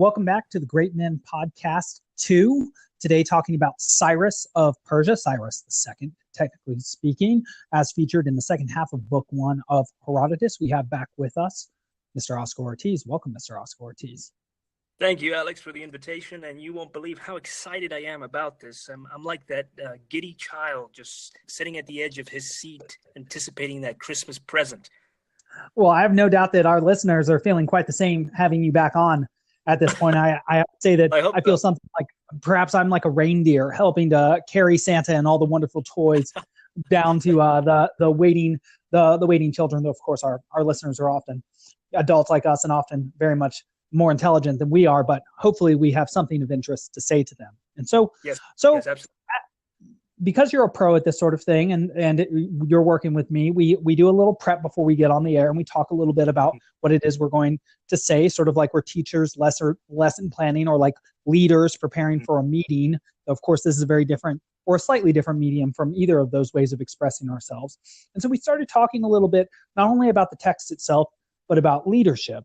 Welcome back to the Great Men Podcast 2. Today talking about Cyrus of Persia, Cyrus II, technically speaking, as featured in the second half of Book I of Herodotus. We have back with us Mr. Oscar Ortiz. Welcome, Mr. Oscar Ortiz. Thank you, Alex, for the invitation, and you won't believe how excited I am about this. I'm like that giddy child just sitting at the edge of his seat, anticipating that Christmas present. Well, I have no doubt that our listeners are feeling quite the same having you back on at this point. I say that I feel something like perhaps I'm like a reindeer helping to carry Santa and all the wonderful toys down to the waiting children. Though, of course, our listeners are often adults like us and often very much more intelligent than we are, but hopefully we have something of interest to say to them. And so, yes, absolutely. Because you're a pro at this sort of thing and you're working with me, we do a little prep before we get on the air, and we talk a little bit about what it is we're going to say, sort of like we're teachers, lesson planning, or like leaders preparing for a meeting. Of course, this is a very different or a slightly different medium from either of those ways of expressing ourselves. And so we started talking a little bit, not only about the text itself, but about leadership.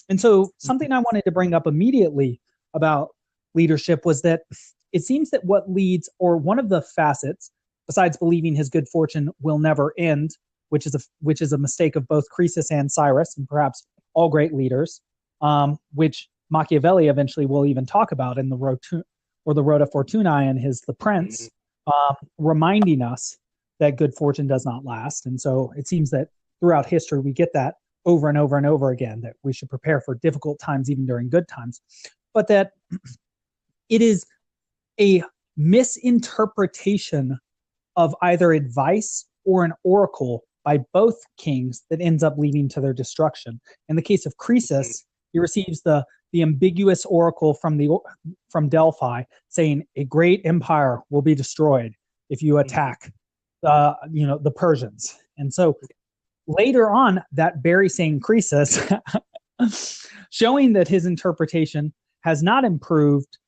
And so something I wanted to bring up immediately about leadership was that it seems that what leads, or one of the facets, besides believing his good fortune will never end, which is a mistake of both Croesus and Cyrus, and perhaps all great leaders, which Machiavelli eventually will even talk about in the Rota Fortunae and his The Prince, reminding us that good fortune does not last. And so it seems that throughout history we get that over and over and over again, that we should prepare for difficult times even during good times, but that it is a misinterpretation of either advice or an oracle by both kings that ends up leading to their destruction. In the case of Croesus, he receives the ambiguous oracle from Delphi saying a great empire will be destroyed if you attack the Persians. And so later on, that very same Croesus, showing that his interpretation has not improved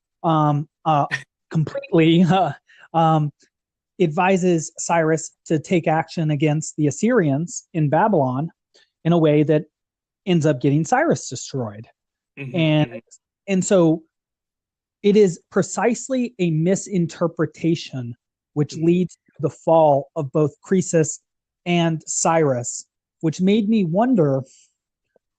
completely, advises Cyrus to take action against the Assyrians in Babylon in a way that ends up getting Cyrus destroyed. And so it is precisely a misinterpretation which leads to the fall of both Croesus and Cyrus, which made me wonder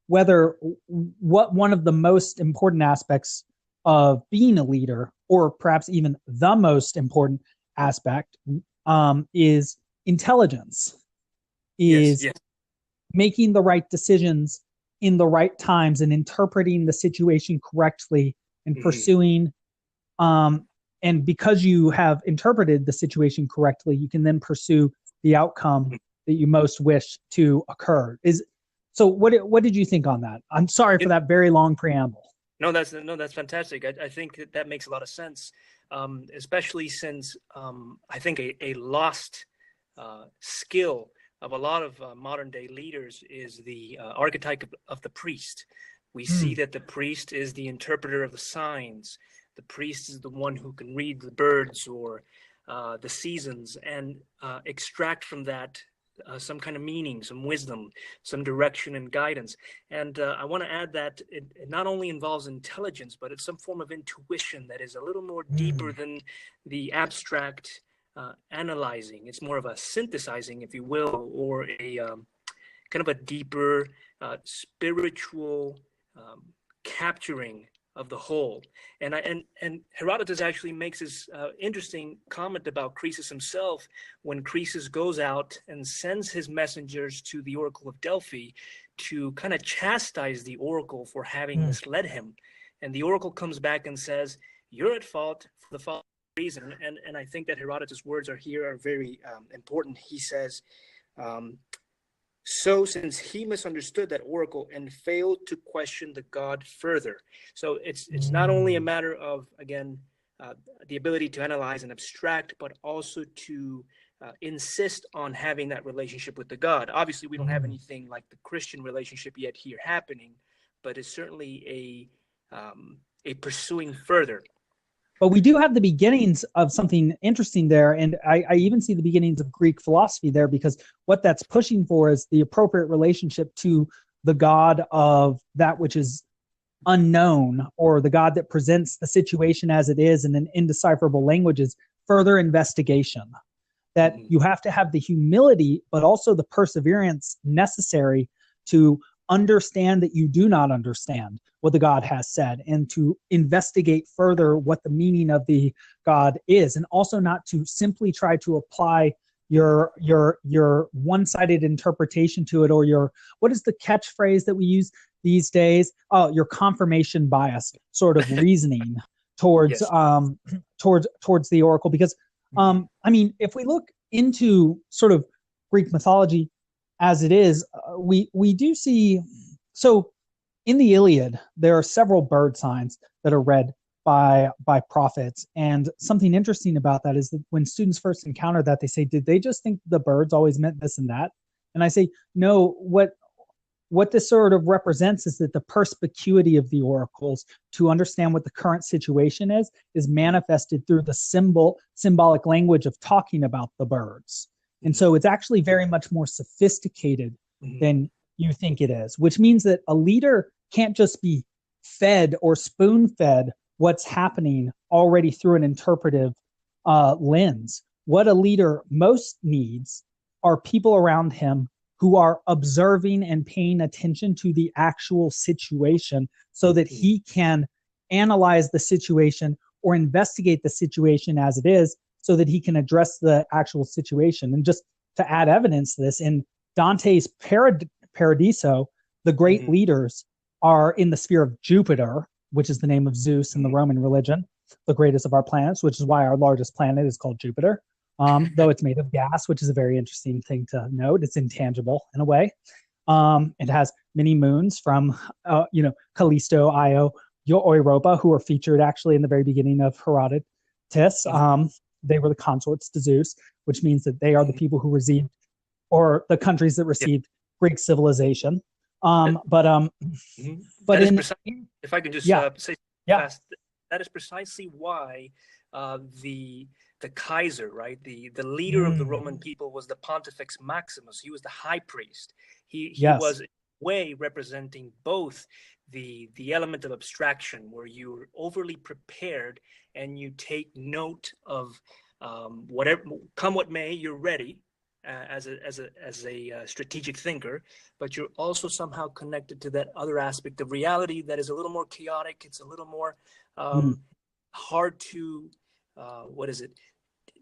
what one of the most important aspects of being a leader, or perhaps even the most important aspect, is intelligence, is making the right decisions in the right times and interpreting the situation correctly and pursuing, and because you have interpreted the situation correctly, you can then pursue the outcome that you most wish to occur. So what did you think on that? I'm sorry for that very long preamble. No, that's fantastic. I think that makes a lot of sense, especially since I think a lost skill of a lot of modern day leaders is the archetype of the priest. We see that the priest is the interpreter of the signs. The priest is the one who can read the birds or the seasons and extract from that some kind of meaning, some wisdom, some direction and guidance. And I want to add that it not only involves intelligence, but it's some form of intuition that is a little more deeper than the abstract analyzing. It's more of a synthesizing, if you will, or a kind of a deeper spiritual capturing of the whole. And Herodotus actually makes this interesting comment about Croesus himself when Croesus goes out and sends his messengers to the Oracle of Delphi to kind of chastise the Oracle for having misled him. And the Oracle comes back and says, "You're at fault for the following reason." And I think that Herodotus' words are very important. He says, "So since he misunderstood that oracle and failed to question the god further." So it's not only a matter of, again, the ability to analyze and abstract, but also to insist on having that relationship with the god. Obviously, we don't have anything like the Christian relationship yet here happening, but it's certainly a pursuing further. But we do have the beginnings of something interesting there, and I even see the beginnings of Greek philosophy there, because what that's pushing for is the appropriate relationship to the god of that which is unknown, or the God that presents the situation as it is in an indecipherable language, is further investigation. That you have to have the humility, but also the perseverance necessary to understand that you do not understand what the God has said, and to investigate further what the meaning of the God is, and also not to simply try to apply your one-sided interpretation to it, or your, what is the catchphrase that we use these days? Oh, your confirmation bias sort of reasoning towards towards the oracle. Because I mean, if we look into sort of Greek mythology as it is, we do see, so in the Iliad there are several bird signs that are read by prophets, and something interesting about that is that when students first encounter that, they say, did they just think the birds always meant this and that? And I say, no, what this sort of represents is that the perspicuity of the oracles to understand what the current situation is manifested through the symbolic language of talking about the birds. And so it's actually very much more sophisticated than you think it is, which means that a leader can't just be fed or spoon-fed what's happening already through an interpretive lens. What a leader most needs are people around him who are observing and paying attention to the actual situation, so that he can analyze the situation or investigate the situation as it is, so that he can address the actual situation. And just to add evidence to this, in Dante's Paradiso, the great leaders are in the sphere of Jupiter, which is the name of Zeus in the Roman religion, the greatest of our planets, which is why our largest planet is called Jupiter. Though it's made of gas, which is a very interesting thing to note. It's intangible in a way. It has many moons from, Callisto, Io, Europa, who are featured actually in the very beginning of Herodotus. They were the consorts to Zeus, which means that they are the people who received, or the countries that received Greek civilization. But if I can just say fast, that is precisely why the Kaiser, right, the leader of the Roman people, was the Pontifex Maximus. He was the high priest. He was in a way representing both the element of abstraction, where you're overly prepared and you take note of whatever, come what may, you're ready as a strategic thinker, but you're also somehow connected to that other aspect of reality that is a little more chaotic. It's a little more hard to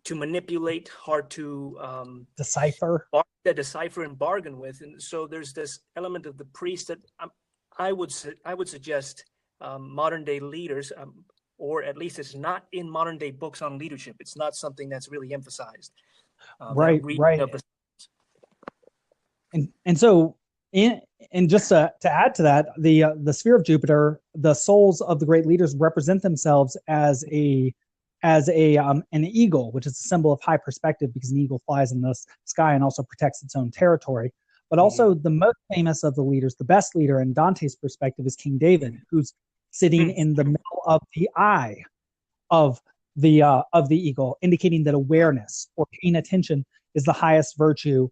to manipulate, hard to decipher and bargain with. And so there's this element of the priest that I would suggest modern day leaders, or at least it's not in modern day books on leadership. It's not something that's really emphasized. Right. And so, and just to add to that, the sphere of Jupiter, the souls of the great leaders represent themselves as an eagle, which is a symbol of high perspective, because an eagle flies in the sky and also protects its own territory. But also the most famous of the leaders, the best leader in Dante's perspective, is King David, who's sitting in the middle of the eye of the eagle, indicating that awareness or paying attention is the highest virtue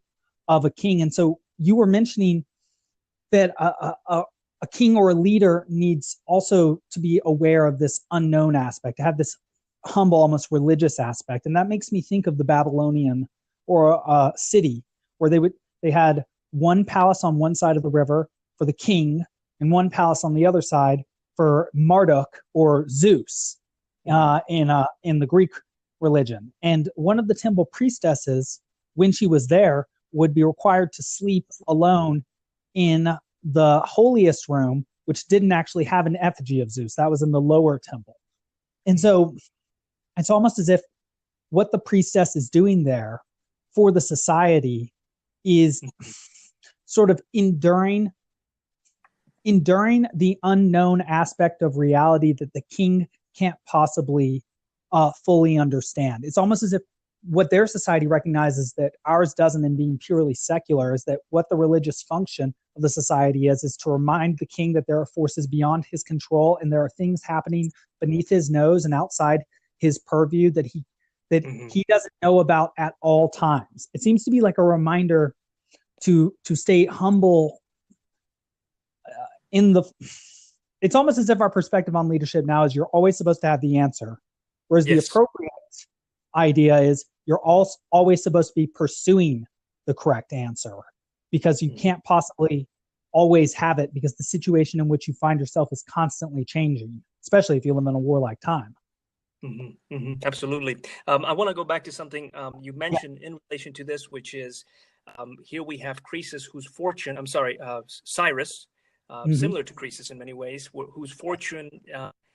of a king. And so you were mentioning that a king or a leader needs also to be aware of this unknown aspect, to have this humble, almost religious aspect. And that makes me think of the Babylonian or city, where they had one palace on one side of the river for the king and one palace on the other side for Marduk or Zeus in the Greek religion. And one of the temple priestesses, when she was there, would be required to sleep alone in the holiest room, which didn't actually have an effigy of Zeus. That was in the lower temple. And so it's almost as if what the priestess is doing there for the society is sort of enduring the unknown aspect of reality that the king can't possibly fully understand. It's almost as if what their society recognizes that ours doesn't, in being purely secular, is that what the religious function of the society is to remind the king that there are forces beyond his control and there are things happening beneath his nose and outside his purview that he doesn't know about at all times. It seems to be like a reminder to stay humble in it's almost as if our perspective on leadership now is you're always supposed to have the answer, whereas the Yes. appropriate idea is you're always supposed to be pursuing the correct answer, because you can't possibly always have it, because the situation in which you find yourself is constantly changing, especially if you live in a warlike time. Absolutely. I want to go back to something you mentioned in relation to this, which is here we have Croesus, whose fortune, Cyrus, similar to Croesus in many ways, whose fortune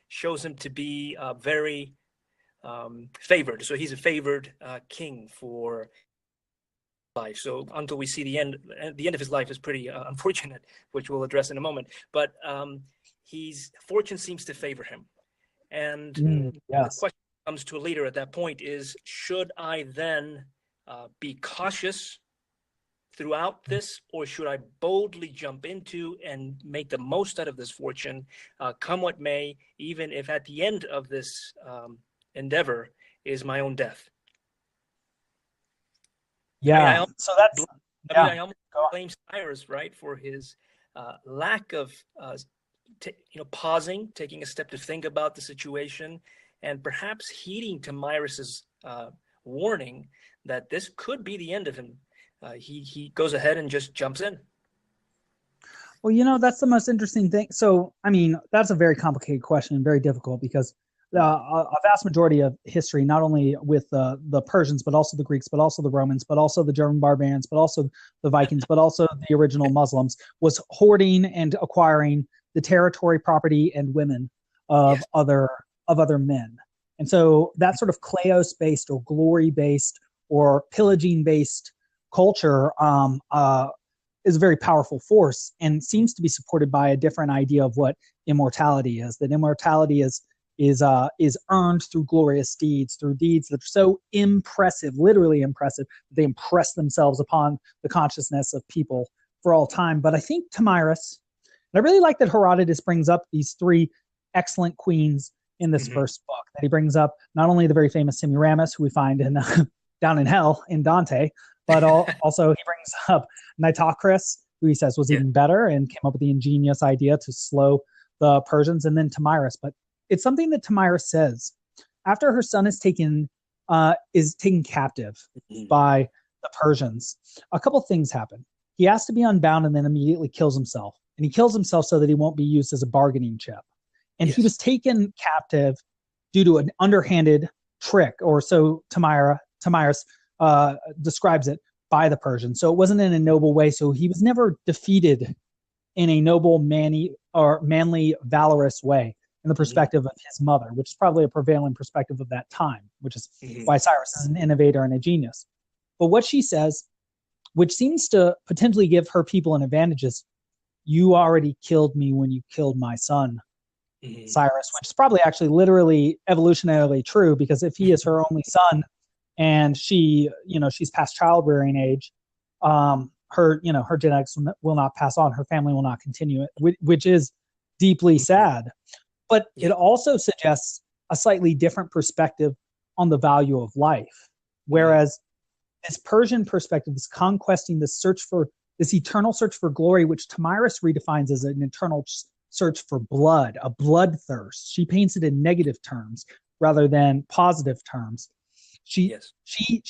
shows him to be very favored. So he's a favored king for life. So until we see the end of his life is pretty unfortunate, which we'll address in a moment. But his fortune seems to favor him. And the question comes to a leader at that point is, should I then be cautious throughout this, or should I boldly jump into and make the most out of this fortune, come what may, even if at the end of this endeavor is my own death? Yeah. I almost blame Cyrus, right, for his lack of pausing, taking a step to think about the situation, and perhaps heeding Tomyris's warning that this could be the end of him. He goes ahead and just jumps in. Well, that's the most interesting thing. So, I mean, that's a very complicated question and very difficult, because a vast majority of history, not only with the Persians, but also the Greeks, but also the Romans, but also the German barbarians, but also the Vikings, but also the original Muslims, was hoarding and acquiring the territory, property, and women of other men. And so that sort of kleos-based or glory-based or pillaging-based culture is a very powerful force, and seems to be supported by a different idea of what immortality is. That immortality is earned through glorious deeds, through deeds that are so impressive, literally impressive, that they impress themselves upon the consciousness of people for all time. But I think Tomyris, and I really like that Herodotus brings up these three excellent queens in this first book. That he brings up not only the very famous Semiramis, who we find in down in hell in Dante, but also he brings up Nitocris, who he says was even better and came up with the ingenious idea to slow the Persians, and then Tomyris. But it's something that Tomyris says after her son is taken captive by the Persians. A couple things happen. He has to be unbound and then immediately kills himself. And he kills himself so that he won't be used as a bargaining chip. And he was taken captive due to an underhanded trick, or so Tomyris describes it, by the Persians. So it wasn't in a noble way. So he was never defeated in a noble, manly, valorous way in the perspective of his mother, which is probably a prevailing perspective of that time, which is why Cyrus is an innovator and a genius. But what she says, which seems to potentially give her people an advantage, is, you already killed me when you killed my son, Cyrus, which is probably actually literally evolutionarily true, because if he is her only son and she's past childbearing age, her genetics will not pass on, her family will not continue it, which is deeply sad. But it also suggests a slightly different perspective on the value of life. Whereas this Persian perspective is conquesting this eternal search for glory, which Tomyris redefines as an eternal search for blood, a bloodthirst. She paints it in negative terms rather than positive terms. She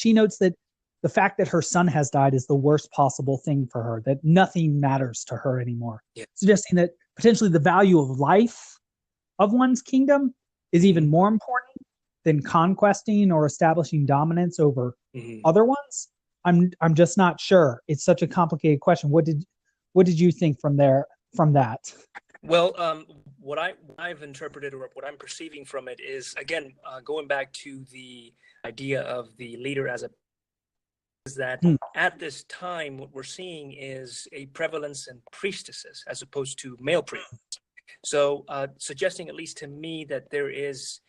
notes that the fact that her son has died is the worst possible thing for her, that nothing matters to her anymore, suggesting that potentially the value of life of one's kingdom is even more important than conquesting or establishing dominance over other ones. I'm just not sure. It's such a complicated question. What did you think from that? Well, what I've interpreted, or what I'm perceiving from it, is, again, going back to the idea of the leader as is that at this time, what we're seeing is a prevalence in priestesses as opposed to male priests. So suggesting, at least to me, that there's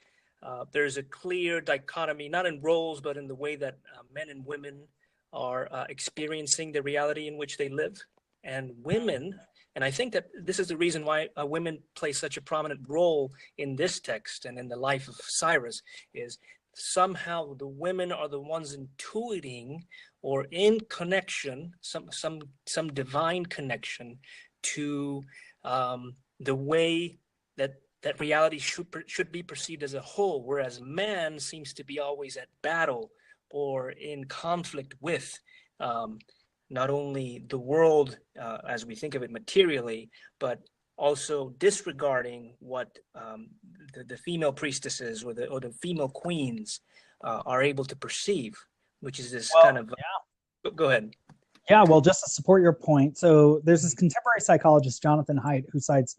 a clear dichotomy, not in roles, but in the way that men and women are experiencing the reality in which they live. And women, and I think that this is the reason why women play such a prominent role in this text and in the life of Cyrus, is somehow the women are the ones intuiting or in connection, some divine connection to the way that reality should be perceived as a whole, whereas man seems to be always at battle or in conflict with not only the world as we think of it materially, but also disregarding what the female priestesses or the female queens are able to perceive, which is this kind of. Go ahead. Yeah, well, just to support your point, so there's this contemporary psychologist, Jonathan Haidt, who cites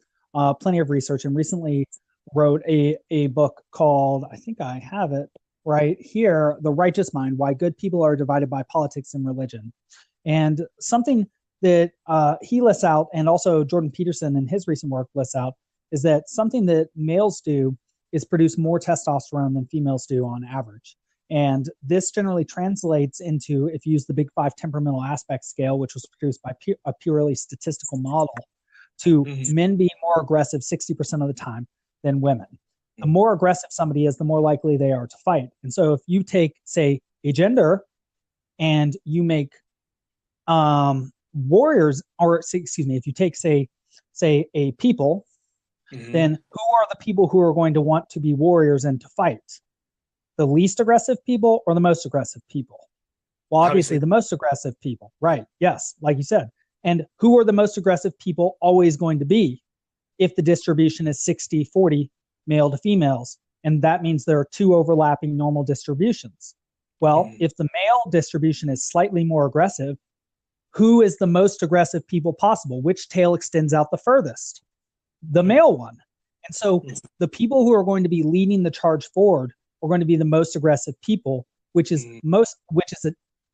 plenty of research and recently wrote a book called, I think I have it right here, The Righteous Mind, Why Good People Are Divided by Politics and Religion. And something that he lists out, and also Jordan Peterson in his recent work lists out, is that something that males do is produce more testosterone than females do on average. And this generally translates into, if you use the Big Five temperamental aspect scale, which was produced by a purely statistical model, to men being more aggressive 60% of the time than women. The more aggressive somebody is, the more likely they are to fight. And so if you take, say, a gender and you make warriors, or excuse me, if you take, say a people, then who are the people who are going to want to be warriors and to fight? The least aggressive people or the most aggressive people? Well, obviously the most aggressive people, right? Yes, like you said. And who are the most aggressive people always going to be if the distribution is 60-40 male to females? And that means there are two overlapping normal distributions. Well, if the male distribution is slightly more aggressive, who is the most aggressive people possible? Which tail extends out the furthest? The male one. And so the people who are going to be leading the charge forward are going to be the most aggressive people, which is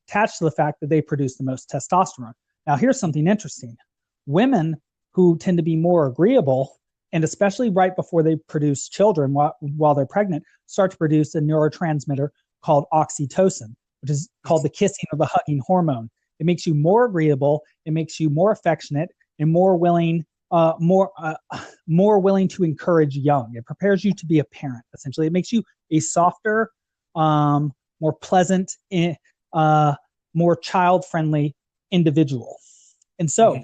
attached to the fact that they produce the most testosterone. Now, here's something interesting. Women who tend to be more agreeable, and especially right before they produce children while they're pregnant, start to produce a neurotransmitter called oxytocin, which is called the kissing or the hugging hormone. It makes you more agreeable, it makes you more affectionate, and more willing to encourage young. It prepares you to be a parent, essentially. It makes you a softer, more pleasant, more child-friendly individual. And so,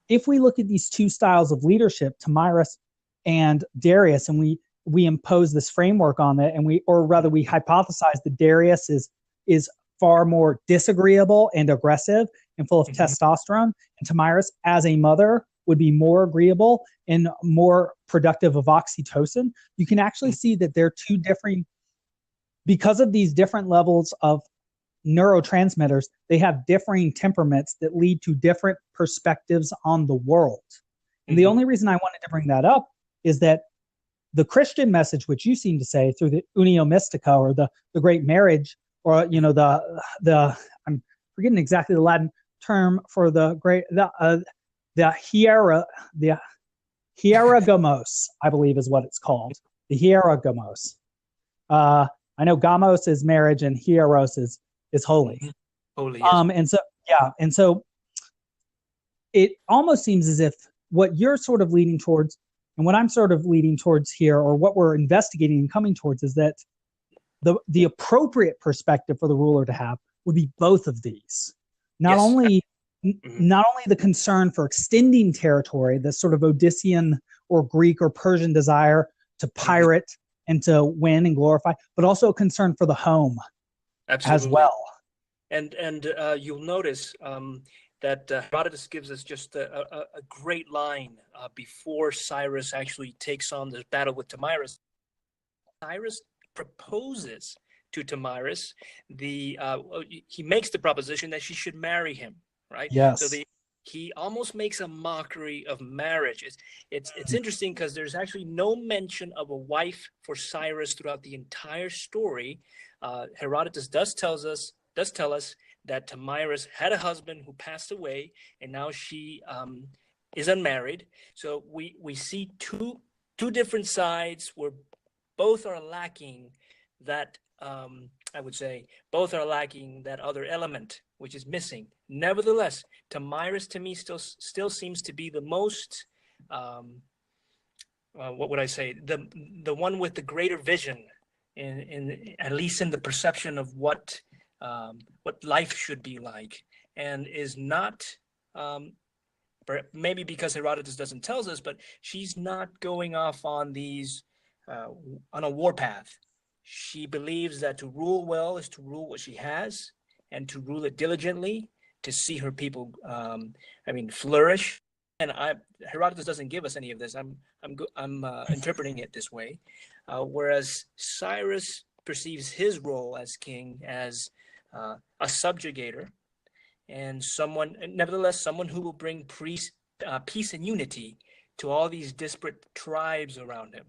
if we look at these two styles of leadership, Thamyris and Darius, and we impose this framework on it, and we hypothesize that Darius is far more disagreeable and aggressive and full of testosterone, and Thamyris, as a mother, would be more agreeable and more productive of oxytocin. You can actually see that they're two different, because of these different levels of neurotransmitters, they have differing temperaments that lead to different perspectives on the world. And the only reason I wanted to bring that up is that the Christian message, which you seem to say through the Unio Mystica, or the great marriage, or the I'm forgetting exactly the Latin term for the hierogamos, I believe is what it's called. The hierogamos. I know gamos is marriage and hieros is holy. Holy. Yes. And so it almost seems as if what you're sort of leading towards and what I'm sort of leading towards here, or what we're investigating and coming towards, is that the appropriate perspective for the ruler to have would be both of these. Not only the concern for extending territory, the sort of Odyssean or Greek or Persian desire to pirate and to win and glorify, but also a concern for the home as well. And you'll notice that Herodotus gives us just a great line before Cyrus actually takes on this battle with Thamyris. Cyrus proposes to Thamyris he makes the proposition that she should marry him, right? Yes. So he almost makes a mockery of marriage. It's interesting because there's actually no mention of a wife for Cyrus throughout the entire story. Herodotus does tell us that Thamyris had a husband who passed away, and now she is unmarried. So we see two different sides where both are lacking that, I would say, both are lacking that other element, which is missing. Nevertheless, Thamyris to me still seems to be the most, what would I say, the one with the greater vision, in at least in the perception of what life should be like, and is not maybe because Herodotus doesn't tell us, but she's not going off on these on a warpath. She believes that to rule well is to rule what she has and to rule it diligently, to see her people, flourish. And Herodotus doesn't give us any of this. I'm interpreting it this way, whereas Cyrus perceives his role as king as a subjugator, and nevertheless, someone who will bring peace and unity to all these disparate tribes around him.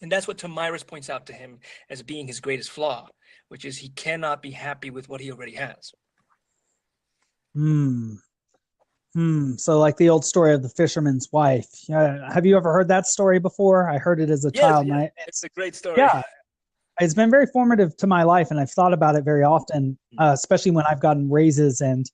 And that's what Thamyris points out to him as being his greatest flaw, which is he cannot be happy with what he already has. So like the old story of the fisherman's wife. Have you ever heard that story before? I heard it as a child. Yes, it's a great story. Yeah, it's been very formative to my life, and I've thought about it very often, especially when I've gotten raises and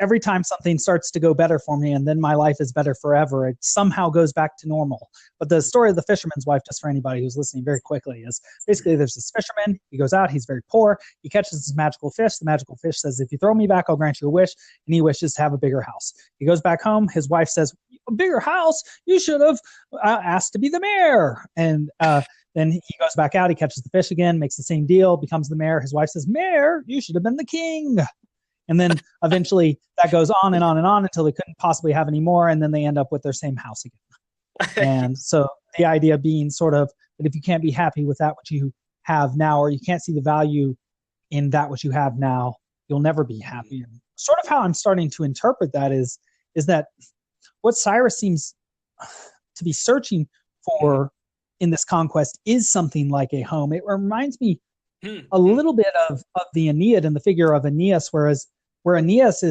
every time something starts to go better for me, and then my life is better forever, it somehow goes back to normal. But the story of the fisherman's wife, just for anybody who's listening very quickly, is basically there's this fisherman. He goes out. He's very poor. He catches this magical fish. The magical fish says, "If you throw me back, I'll grant you a wish." And he wishes to have a bigger house. He goes back home. His wife says, "A bigger house? You should have asked to be the mayor." And then he goes back out. He catches the fish again, makes the same deal, becomes the mayor. His wife says, "Mayor, you should have been the king." And then eventually that goes on and on and on until they couldn't possibly have any more. And then they end up with their same house again. And so the idea being sort of that if you can't be happy with that which you have now, or you can't see the value in that which you have now, you'll never be happy. And sort of how I'm starting to interpret that is that what Cyrus seems to be searching for in this conquest is something like a home. It reminds me a little bit of the Aeneid and the figure of Aeneas, where Aeneas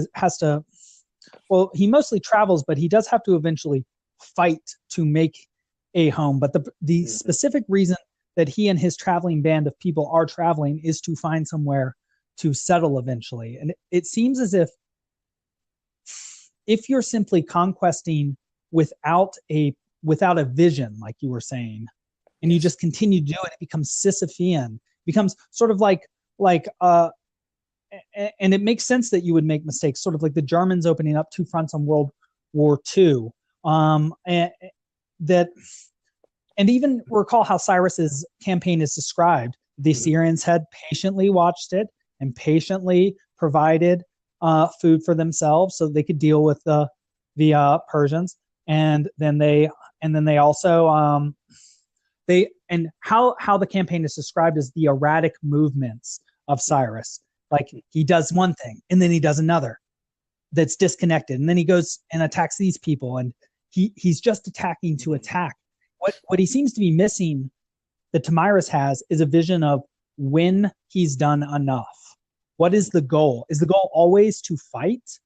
he mostly travels, but he does have to eventually fight to make a home. But the specific reason that he and his traveling band of people are traveling is to find somewhere to settle eventually. And it seems as if you're simply conquesting without a vision, like you were saying, and you just continue to do it, it becomes Sisyphean, becomes sort of like and it makes sense that you would make mistakes, sort of like the Germans opening up two fronts on World War II. And even recall how Cyrus's campaign is described. The Assyrians had patiently watched it and patiently provided food for themselves so they could deal with the Persians. And then they also how the campaign is described as the erratic movements of Cyrus. Like he does one thing and then he does another that's disconnected, and then he goes and attacks these people, and he's just attacking to attack. What he seems to be missing, that Thamyris has, is a vision of when he's done enough. What is the goal? Is the goal always to fight?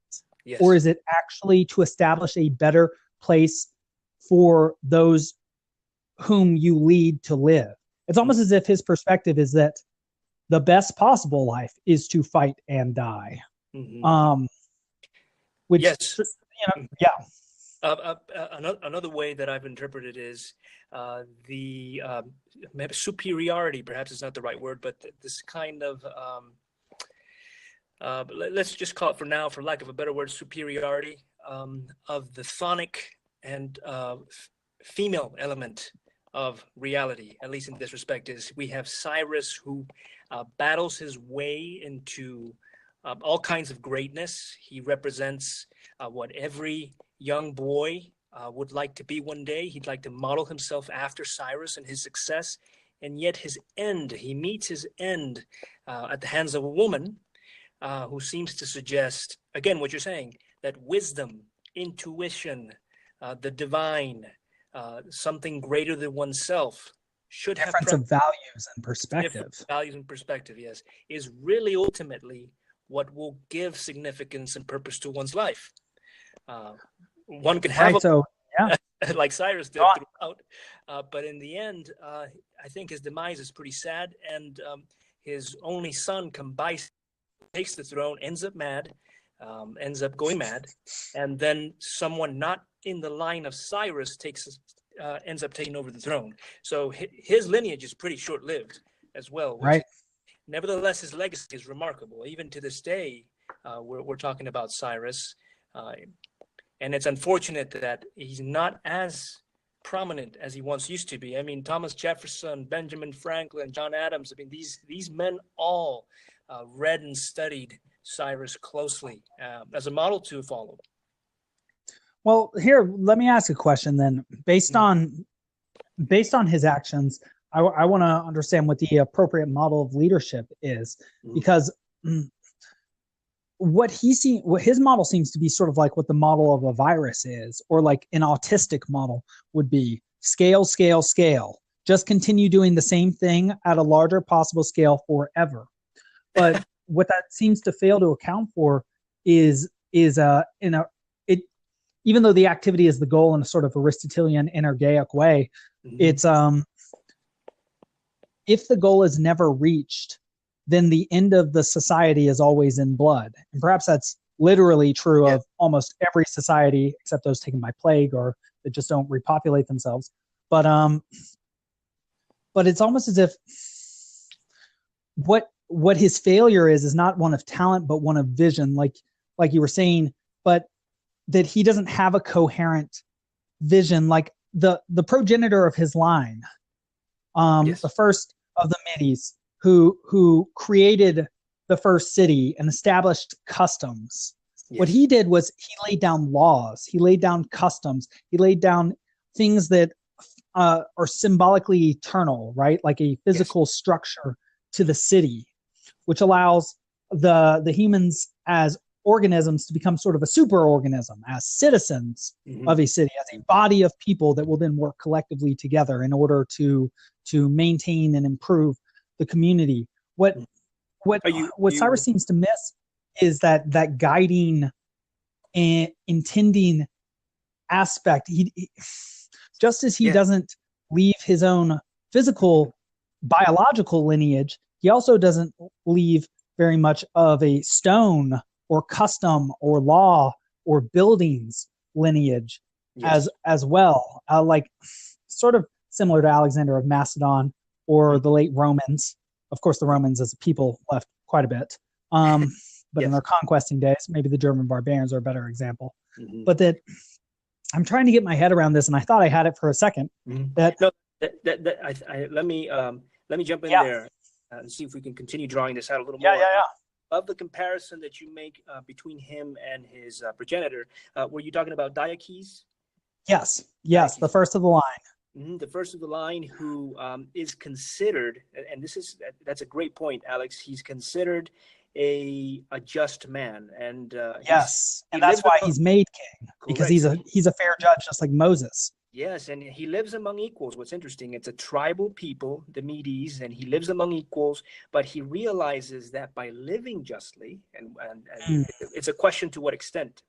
Yes. Or is it actually to establish a better place for those whom you lead to live? It's almost as if his perspective is that the best possible life is to fight and die. Which, yes. Yeah. Another way that I've interpreted is the maybe superiority, perhaps is not the right word, but this kind of, let's just call it for now, for lack of a better word, superiority of the chthonic and female element of reality, at least in this respect. Is we have Cyrus, who battles his way into all kinds of greatness. He represents what every young boy would like to be one day. He'd like to model himself after Cyrus and his success. And yet he meets his end at the hands of a woman who seems to suggest, again, what you're saying, that wisdom, intuition, the divine, something greater than oneself should have difference of values and perspective. Values and perspective, yes, is really ultimately what will give significance and purpose to one's life. One can have like Cyrus did throughout, but in the end, I think his demise is pretty sad, and his only son Cambyses takes the throne, ends up going mad, and then someone not in the line of Cyrus ends up taking over the throne. So his lineage is pretty short-lived as well. Right. Nevertheless, his legacy is remarkable. Even to this day, we're talking about Cyrus. And it's unfortunate that he's not as prominent as he once used to be. I mean, Thomas Jefferson, Benjamin Franklin, John Adams, I mean, these men all read and studied Cyrus closely as a model to follow. Well, here, let me ask a question then. Based on his actions, I want to understand what the appropriate model of leadership is, because what his model seems to be sort of like what the model of a virus is, or like an autistic model would be: scale, scale, scale. Just continue doing the same thing at a larger possible scale forever. But what that seems to fail to account for is even though the activity is the goal in a sort of Aristotelian energeic way, it's if the goal is never reached, then the end of the society is always in blood. And perhaps that's literally true of almost every society except those taken by plague or that just don't repopulate themselves. But it's almost as if what his failure is not one of talent, but one of vision, like you were saying, but that he doesn't have a coherent vision, like the progenitor of his line, the first of the Medes, who created the first city and established customs. Yes. What he did was he laid down laws, he laid down customs, he laid down things that are symbolically eternal, right? Like a physical structure to the city, which allows the humans as organisms to become sort of a super organism, as citizens of a city, as a body of people that will then work collectively together in order to maintain and improve the community. What Cyrus seems to miss is that guiding and intending aspect. He just as he doesn't leave his own physical biological lineage, he also doesn't leave very much of a stone or custom or law or buildings lineage as well. Like sort of similar to Alexander of Macedon or the late Romans. Of course, the Romans as a people left quite a bit. But in their conquesting days, maybe the German barbarians are a better example. But that I'm trying to get my head around this, and I thought I had it for a second. Let me jump in there and see if we can continue drawing this out a little more. Of the comparison that you make between him and his progenitor, were you talking about Diaches? Yes, Diaches. The first of the line. The first of the line, who is considered, and that's a great point, Alex. He's considered a just man, and and that's why he's made king, because he's a fair judge, just like Moses. Yes, and he lives among equals. What's interesting, it's a tribal people, the Medes, and he lives among equals, but he realizes that by living justly, and it's a question to what extent,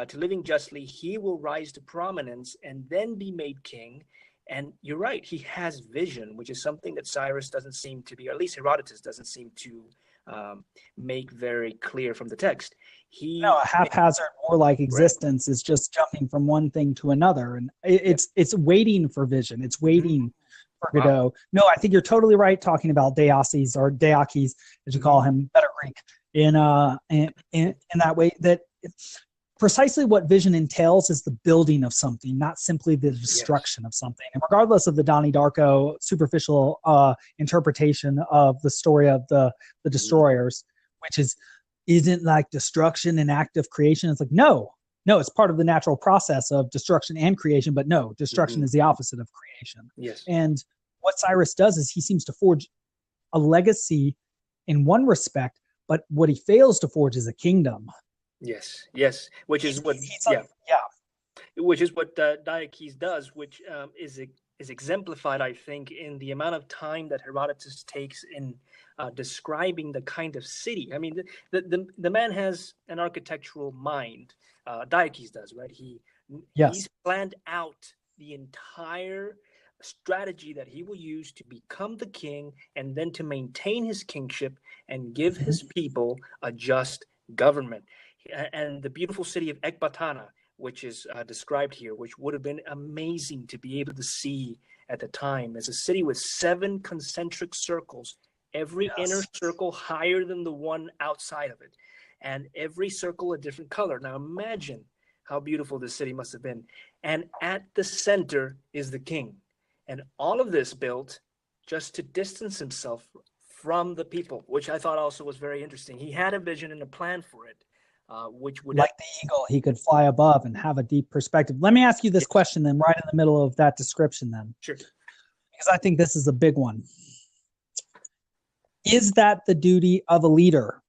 to living justly, he will rise to prominence and then be made king. And you're right, he has vision, which is something that Cyrus doesn't seem to be, or at least Herodotus doesn't seem to make very clear from the text. A haphazard warlike existence is just jumping from one thing to another, and it's waiting for vision. It's waiting for Godot. No, I think you're totally right talking about Diaches, or Diaches, as you call him, better Greek, in that way. That precisely what vision entails is the building of something, not simply the destruction of something. And regardless of the Donnie Darko superficial interpretation of the story of the destroyers, which isn't like destruction and active creation. It's like, no, it's part of the natural process of destruction and creation, but no, destruction is the opposite of creation. Yes. And what Cyrus does is he seems to forge a legacy in one respect, but what he fails to forge is a kingdom. Yes, which is what Diaches does, which is exemplified, I think, in the amount of time that Herodotus takes in describing the kind of city. I mean, the man has an architectural mind. Diaches does, right? He's planned out the entire strategy that he will use to become the king and then to maintain his kingship and give his people a just government. And the beautiful city of Ecbatana, which is described here, which would have been amazing to be able to see at the time, as a city with 7 concentric circles, every inner circle higher than the one outside of it. and every circle a different color. Now imagine how beautiful this city must have been. And at the center is the king. And all of this built just to distance himself from the people, which I thought also was very interesting. He had a vision and a plan for it, which would, like the eagle, he could fly above and have a deep perspective. Let me ask you this question then, right in the middle of that description then. Sure. Because I think this is a big one. Is that the duty of a leader,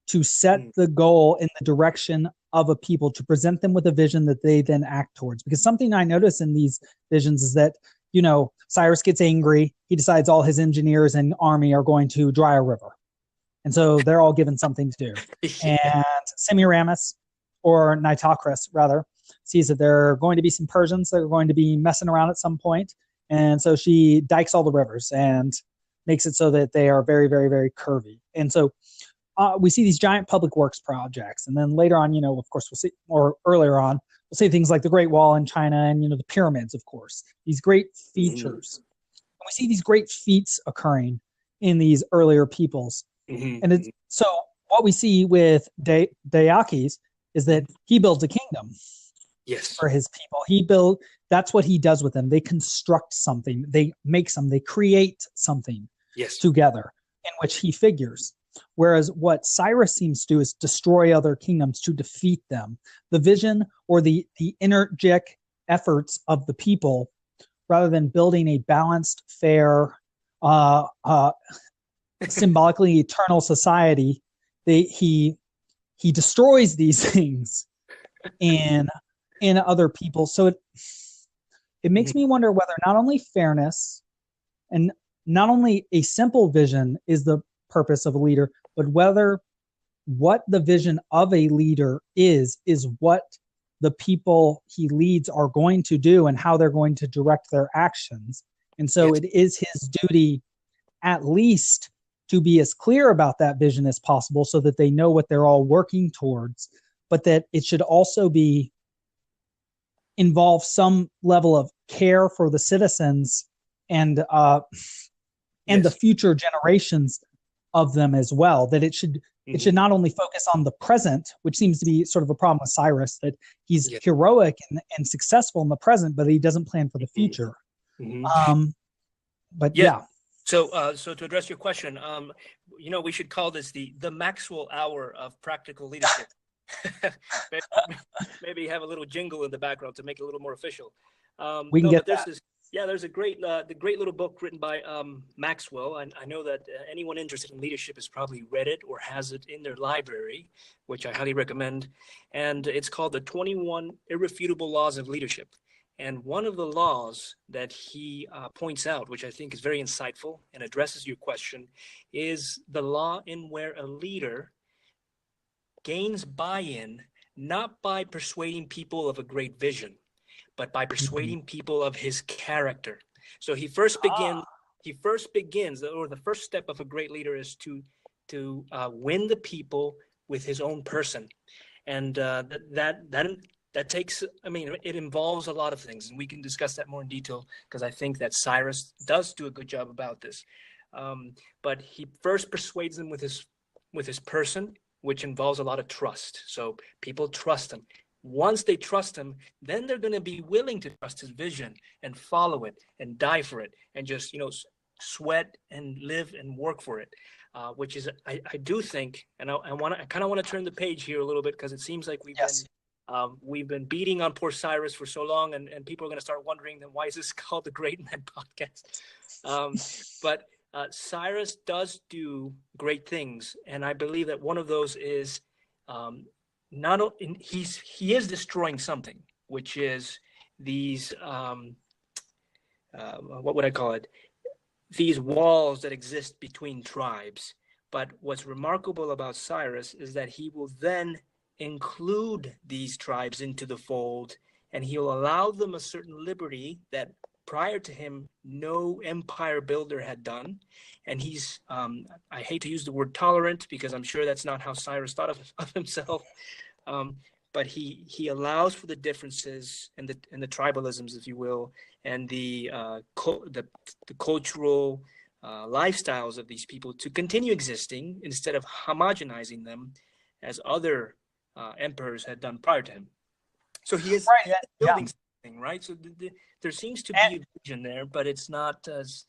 to set the goal in the direction of a people, to present them with a vision that they then act towards? Because something I notice in these visions is that, you know, Cyrus gets angry. He decides all his engineers and army are going to dry a river. And so they're all given something to do. And Semiramis, or Nitocris rather, sees that there are going to be some Persians that are going to be messing around at some point. And so she dikes all the rivers and makes it so that they are very, very, very curvy. And so we see these giant public works projects. And then later on, you know, of course, we'll see, or earlier on, we'll see things like the Great Wall in China and, you know, the pyramids, of course, these great features. And we see these great feats occurring in these earlier peoples. And it's, so what we see with Deakis is that he builds a kingdom for his people. That's what he does with them. They construct something, they make some, they create something together in which he figures. Whereas what Cyrus seems to do is destroy other kingdoms to defeat them. The vision or the energetic efforts of the people, rather than building a balanced, fair, symbolically eternal society, he destroys these things in other people. So it makes me wonder whether not only fairness and not only a simple vision is the purpose of a leader, but whether what the vision of a leader is what the people he leads are going to do and how they're going to direct their actions. And so it is his duty at least to be as clear about that vision as possible so that they know what they're all working towards, but that it should also involve some level of care for the citizens and the future generations of them as well. That it should not only focus on the present, which seems to be sort of a problem with Cyrus, that he's heroic and successful in the present, but he doesn't plan for the future. So to address your question, you know, we should call this the Maxwell Hour of Practical Leadership. maybe have a little jingle in the background to make it a little more official. We can get that. There's a great little book written by Maxwell. I know that anyone interested in leadership has probably read it or has it in their library, which I highly recommend. And it's called The 21 Irrefutable Laws of Leadership. And one of the laws that he points out, which I think is very insightful and addresses your question, is the law in where a leader gains buy-in not by persuading people of a great vision, but by persuading people of his character. So he first begins, or the first step of a great leader is to win the people with his own person. And that takes, I mean, it involves a lot of things, and we can discuss that more in detail because I think that Cyrus does do a good job about this. But he first persuades them with his person, which involves a lot of trust. So people trust him. Once they trust him, then they're going to be willing to trust his vision and follow it and die for it and just, you know, sweat and live and work for it. Which is, I do think, and I kind of want to turn the page here a little bit because it seems like we've been beating on poor Cyrus for so long, and people are going to start wondering, then why is this called the Great Man Podcast? But Cyrus does do great things, and I believe that one of those is he is destroying something, which is these what would I call it? These walls that exist between tribes. But what's remarkable about Cyrus is that he will then include these tribes into the fold, and he'll allow them a certain liberty that prior to him no empire builder had done. And he's I hate to use the word tolerant because I'm sure that's not how Cyrus thought of himself, but he allows for the differences and the tribalisms, if you will, and the cultural lifestyles of these people to continue existing instead of homogenizing them. as other emperors had done prior to him. So he is Right. building something, right? So there seems to be a vision there, but it's not as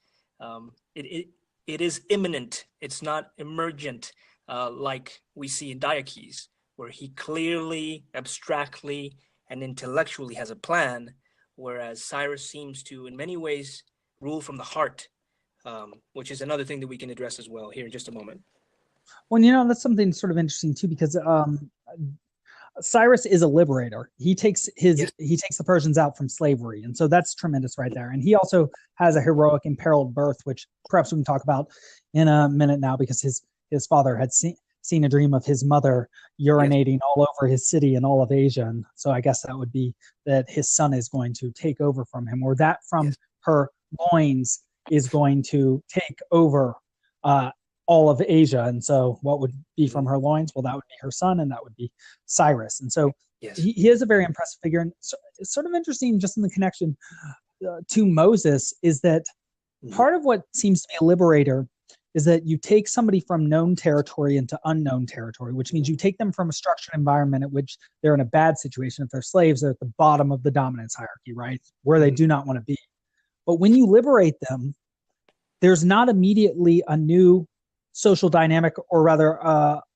it is imminent. It's not emergent like we see in Diocles, where he clearly, abstractly, and intellectually has a plan, whereas Cyrus seems to, in many ways, rule from the heart, which is another thing that we can address as well here in just a moment. Well, that's something sort of interesting too, because Cyrus is a liberator. He takes the Persians out from slavery, and so that's tremendous right there. And he also has a heroic imperiled birth, which perhaps we can talk about in a minute now, because his father had seen a dream of his mother urinating all over his city and all of Asia, and so I guess that would be that his son is going to take over from him, or that from her loins is going to take over all of Asia. And so what would be from her loins? Well, that would be her son, and that would be Cyrus. And so he is a very impressive figure. And so it's sort of interesting just in the connection to Moses is that part of what seems to be a liberator is that you take somebody from known territory into unknown territory, which means you take them from a structured environment at which they're in a bad situation. If they're slaves, they're at the bottom of the dominance hierarchy, right? Where they do not want to be. But when you liberate them, there's not immediately a new social dynamic, or rather,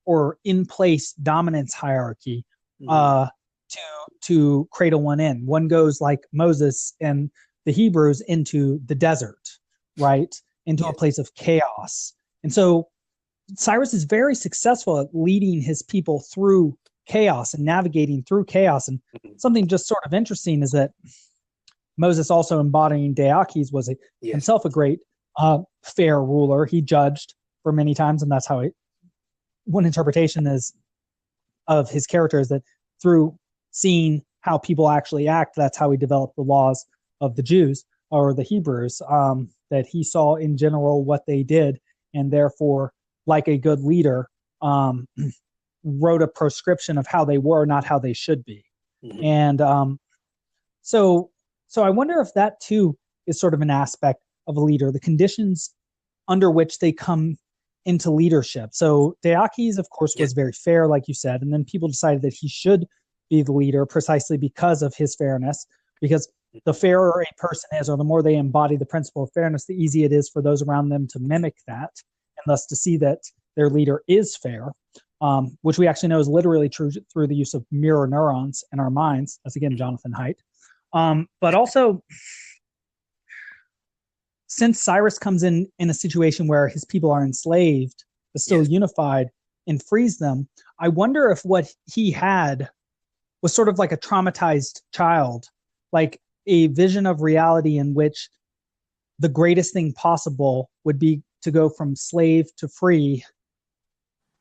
or in place dominance hierarchy to cradle one in. One goes like Moses and the Hebrews into the desert, right? Into a place of chaos. And so Cyrus is very successful at leading his people through chaos and navigating through chaos. And something just sort of interesting is that Moses, also embodying Diocles, was himself a great fair ruler. He judged for many times, and that's how one interpretation is of his character is that through seeing how people actually act, that's how he developed the laws of the Jews or the Hebrews, that he saw in general what they did, and therefore, like a good leader, wrote a prescription of how they were, not how they should be. And so I wonder if that too is sort of an aspect of a leader, the conditions under which they come into leadership. So Diocles, of course, was very fair, like you said, and then people decided that he should be the leader precisely because of his fairness, because the fairer a person is, or the more they embody the principle of fairness, the easier it is for those around them to mimic that, and thus to see that their leader is fair, which we actually know is literally true through the use of mirror neurons in our minds. That's, again, Jonathan Haidt. But also, since Cyrus comes in a situation where his people are enslaved, but still unified, and frees them, I wonder if what he had was sort of like a traumatized child, like a vision of reality in which the greatest thing possible would be to go from slave to free,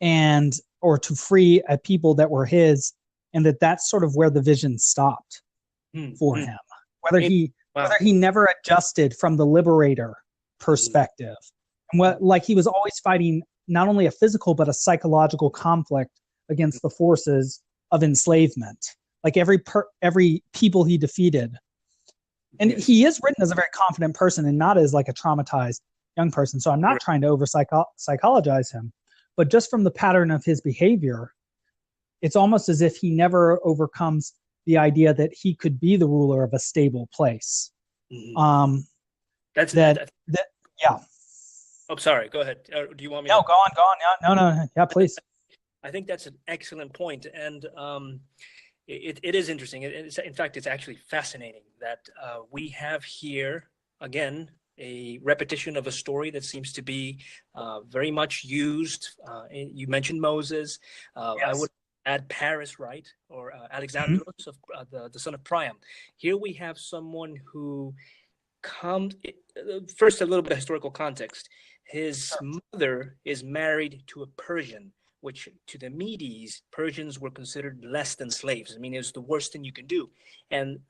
or to free a people that were his, and that's sort of where the vision stopped for him. Whether he never adjusted from the liberator perspective, and like he was always fighting not only a physical but a psychological conflict against the forces of enslavement. Like every people he defeated, and he is written as a very confident person and not as like a traumatized young person. So I'm not trying to over psychologize him, but just from the pattern of his behavior, it's almost as if he never overcomes the idea that he could be the ruler of a stable place. Yeah. Oh, sorry. Go ahead. Do you want me? No, go on. Yeah, no. Yeah, please. I think that's an excellent point, and it is interesting. In fact, it's actually fascinating that we have here again a repetition of a story that seems to be very much used. You mentioned Moses. I would add Paris, right, or Alexandros, of the son of Priam. Here we have someone who comes. First, a little bit of historical context. His mother is married to a Persian, which to the Medes, Persians were considered less than slaves. I mean, it was the worst thing you can do. And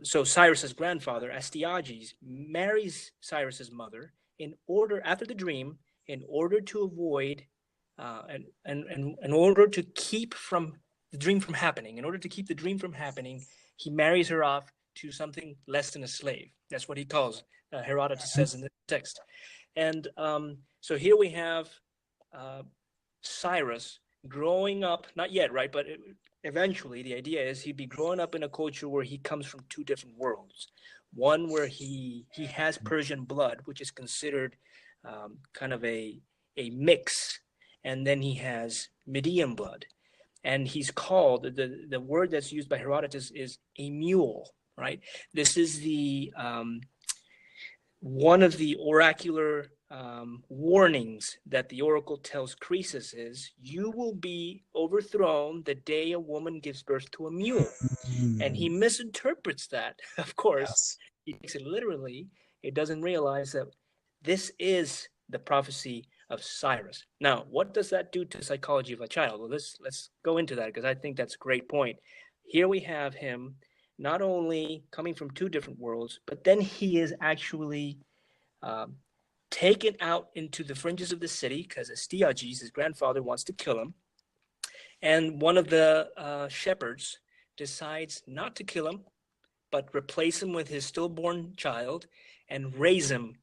so Cyrus's grandfather, Astyages, marries Cyrus's mother after the dream, in order to avoid and in order to keep the dream from happening, he marries her off to something less than a slave. That's what he calls, Herodotus says in the text. And so here we have Cyrus growing up, not yet, right? But eventually, the idea is he'd be growing up in a culture where he comes from two different worlds. One where he has Persian blood, which is considered kind of a mix, and then he has Median blood, and he's called, the word that's used by Herodotus is a mule, right? This is the one of the oracular warnings that the oracle tells Croesus is, you will be overthrown the day a woman gives birth to a mule. And he misinterprets that, of course. Yes. He takes it literally. He doesn't realize that this is the prophecy of Cyrus. Now, what does that do to the psychology of a child? Well, let's go into that, because I think that's a great point. Here we have him not only coming from two different worlds, but then he is actually taken out into the fringes of the city because Astyages, his grandfather, wants to kill him. And one of the shepherds decides not to kill him, but replace him with his stillborn child and raise him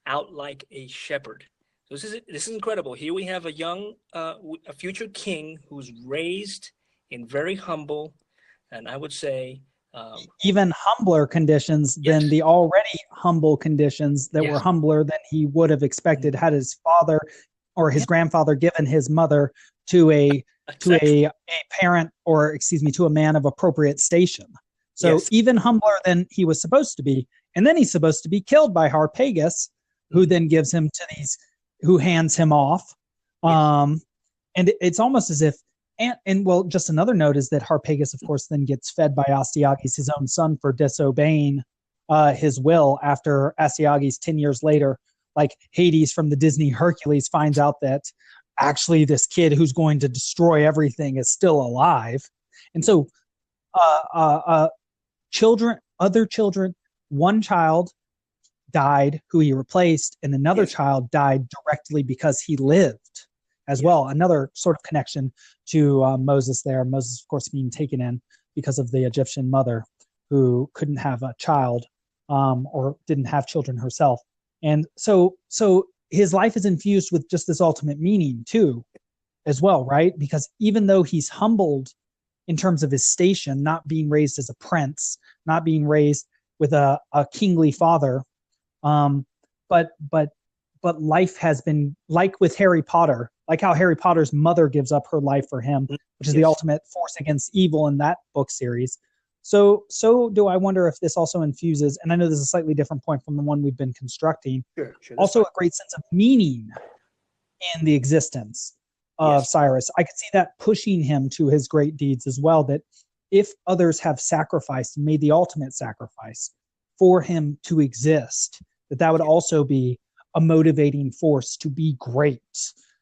out like a shepherd. So this is incredible. Here we have a future king who's raised in very humble, and I would say even humbler conditions than the already humble conditions that were humbler than he would have expected had his father or his grandfather given his mother to a parent, or excuse me, to a man of appropriate station. So even humbler than he was supposed to be. And then he's supposed to be killed by Harpagus, who then gives him to these, who hands him off. And it's almost as if, and well, just another note is that Harpagus, of course, then gets fed by Astyages, his own son, for disobeying his will after Astyages 10 years later, like Hades from the Disney Hercules, finds out that actually this kid who's going to destroy everything is still alive. And so other children, one child died who he replaced, and another child died directly because he lived as well. Another sort of connection to Moses there. Moses, of course, being taken in because of the Egyptian mother who couldn't have a child or didn't have children herself. And so his life is infused with just this ultimate meaning too, as well, right? Because even though he's humbled in terms of his station, not being raised as a prince, not being raised with a kingly father, but life has been, like with Harry Potter, like how Harry Potter's mother gives up her life for him, which is the ultimate force against evil in that book series. So do I wonder if this also infuses, and I know this is a slightly different point from the one we've been constructing, also a great sense of meaning in the existence of Cyrus. I could see that pushing him to his great deeds as well, that if others have sacrificed and made the ultimate sacrifice for him to exist, that would also be a motivating force to be great.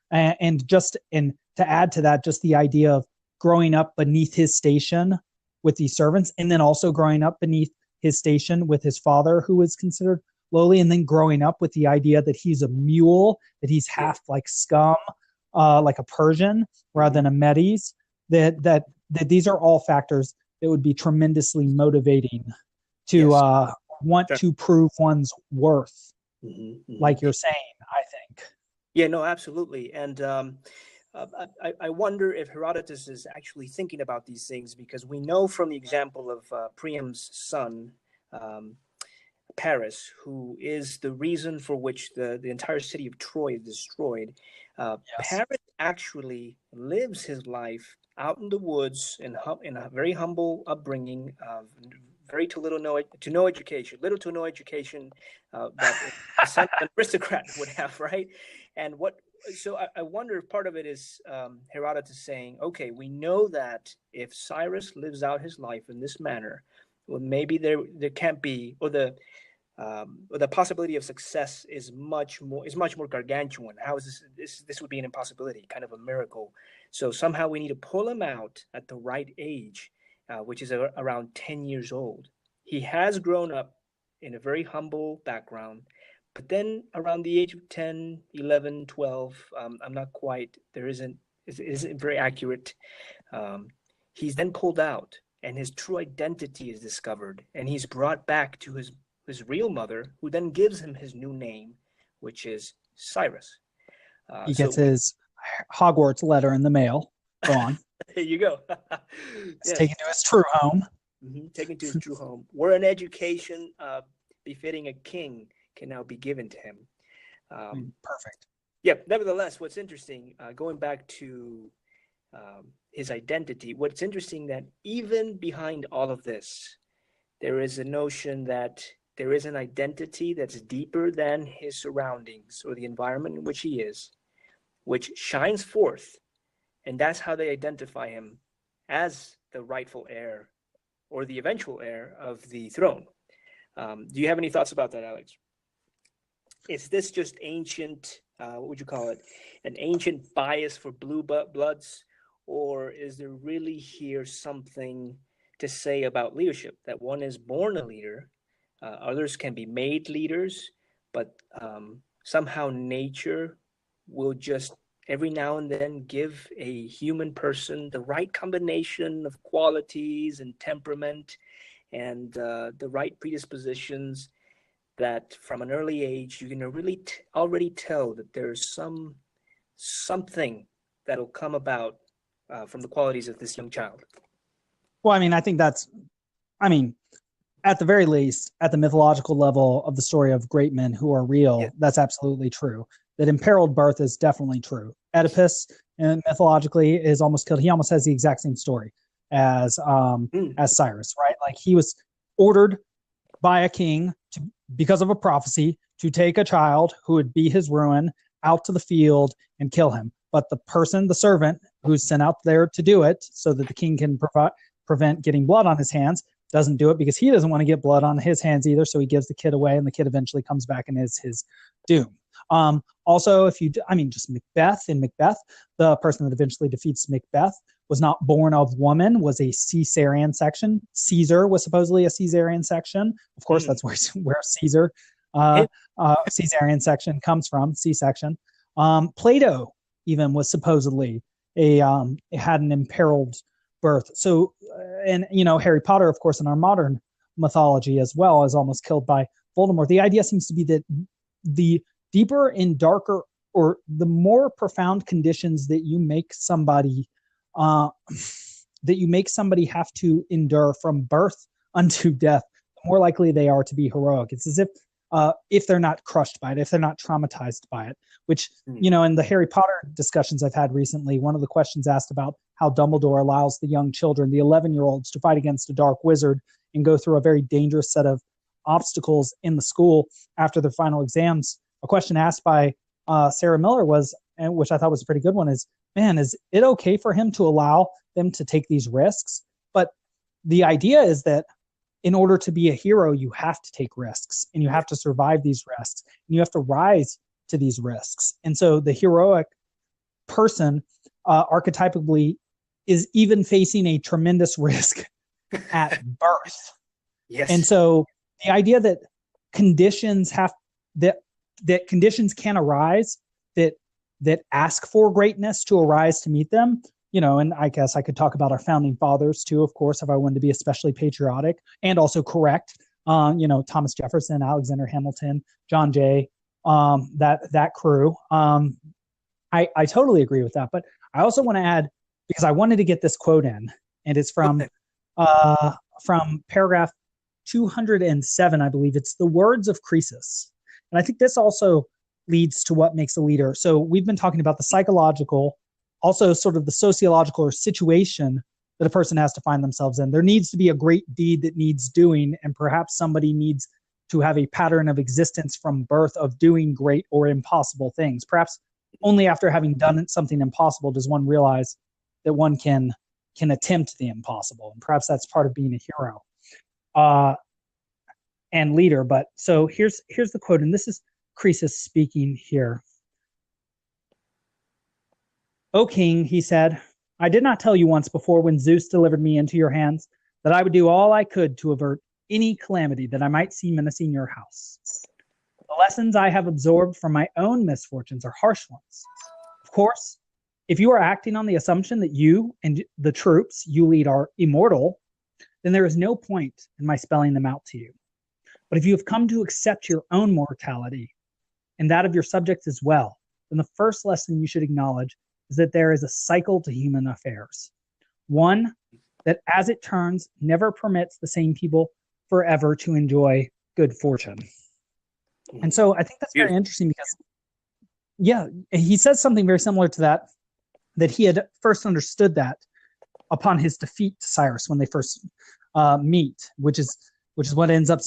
And to add to that, just the idea of growing up beneath his station with these servants, and then also growing up beneath his station with his father, who was considered lowly, and then growing up with the idea that he's a mule, that he's half like scum, like a Persian rather than a Medes, that these are all factors that would be tremendously motivating to want to prove one's worth, like you're saying, I think. Yeah, no, absolutely. And I wonder if Herodotus is actually thinking about these things, because we know from the example of Priam's son, Paris, who is the reason for which the entire city of Troy is destroyed. Paris actually lives his life out in the woods in a very humble upbringing, no education that a son of an aristocrat would have, right? And so I wonder if part of it is Herodotus saying, okay, we know that if Cyrus lives out his life in this manner, well, maybe there can't be, or the possibility of success is much more gargantuan. How is this would be an impossibility, kind of a miracle. So somehow we need to pull him out at the right age, which is around 10 years old. He has grown up in a very humble background, but then around the age of 10, 11, 12, I'm not quite, it isn't very accurate. He's then pulled out, and his true identity is discovered, and he's brought back to his real mother, who then gives him his new name, which is Cyrus. He gets his Hogwarts letter in the mail. Go on. There you go. It's Yes. taken to his true home. Taken to his true home, where an education befitting a king can now be given to him. Perfect. Yeah. Nevertheless, what's interesting, going back to his identity, what's interesting that even behind all of this, there is a notion that there is an identity that's deeper than his surroundings or the environment in which he is, which shines forth, and that's how they identify him as the rightful heir or the eventual heir of the throne. Do you have any thoughts about that, Alex? Is this just ancient, what would you call it, an ancient bias for blue bloods, or is there really here something to say about leadership, that one is born a leader, others can be made leaders, but somehow nature will just every now and then give a human person the right combination of qualities and temperament and the right predispositions, that from an early age you can really already tell that there's something that'll come about from the qualities of this young child. Well, I mean, I think that's, I mean, at the very least, at the mythological level of the story of great men who are real, Yeah. that's absolutely true. That imperiled birth is definitely true. Oedipus, mythologically, is almost killed. He almost has the exact same story as Cyrus, right? Like, he was ordered by a king because of a prophecy to take a child who would be his ruin out to the field and kill him. But the person, the servant who's sent out there to do it so that the king can prevent getting blood on his hands, doesn't do it because he doesn't want to get blood on his hands either. So he gives the kid away, and the kid eventually comes back and is his doom. Also, just Macbeth, in Macbeth, the person that eventually defeats Macbeth was not born of woman, was a Caesarean section. Caesar was supposedly a Caesarean section. Of course, that's where Caesar, Caesarean section comes from, C-section. Plato even was supposedly had an imperiled birth. So, and Harry Potter, of course, in our modern mythology as well, is almost killed by Voldemort. The idea seems to be that the deeper and darker, or the more profound conditions that you make somebody have to endure from birth unto death, the more likely they are to be heroic. It's as if they're not crushed by it, if they're not traumatized by it, which, in the Harry Potter discussions I've had recently, one of the questions asked about how Dumbledore allows the young children, the 11-year-olds, to fight against a dark wizard and go through a very dangerous set of obstacles in the school after their final exams. A question asked by Sarah Miller was, and which I thought was a pretty good one, is, man, is it okay for him to allow them to take these risks? But the idea is that in order to be a hero, you have to take risks, and you have to survive these risks, and you have to rise to these risks. And so the heroic person archetypically is even facing a tremendous risk at birth. Yes. And so the idea that conditions that conditions can arise that ask for greatness to arise to meet them, and I guess I could talk about our founding fathers too, of course, if I wanted to be especially patriotic and also correct. Thomas Jefferson, Alexander Hamilton, John Jay, that crew. I totally agree with that. But I also want to add, because I wanted to get this quote in, and it's from paragraph 207, I believe. It's the words of Croesus. And I think this also leads to what makes a leader. So we've been talking about the psychological, also sort of the sociological or situation that a person has to find themselves in. There needs to be a great deed that needs doing, and perhaps somebody needs to have a pattern of existence from birth of doing great or impossible things. Perhaps only after having done something impossible does one realize that one can attempt the impossible. And perhaps that's part of being a hero and leader. But so here's the quote, and this is Croesus speaking here. "O king," he said, "I did not tell you once before, when Zeus delivered me into your hands, that I would do all I could to avert any calamity that I might see menacing your house. The lessons I have absorbed from my own misfortunes are harsh ones. Of course, if you are acting on the assumption that you and the troops you lead are immortal, then there is no point in my spelling them out to you. But if you have come to accept your own mortality and that of your subjects as well, then the first lesson you should acknowledge is that there is a cycle to human affairs. One, that as it turns, never permits the same people forever to enjoy good fortune. And so I think that's very interesting because, yeah, he says something very similar to that, that he had first understood that upon his defeat to Cyrus when they first meet, which is what ends up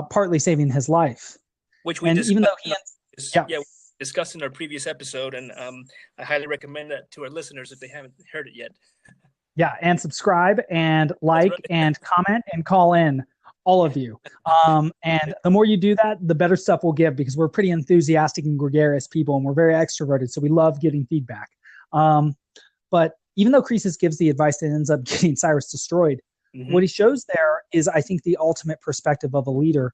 partly saving his life. Which we even though he we discussed in our previous episode, and I highly recommend that to our listeners if they haven't heard it yet. Yeah, and subscribe and like and comment and call in, all of you. And the more you do that, the better stuff we'll give, because we're pretty enthusiastic and gregarious people, and we're very extroverted, so we love getting feedback. But even though Croesus gives the advice that ends up getting Cyrus destroyed, what he shows there is, I think, the ultimate perspective of a leader,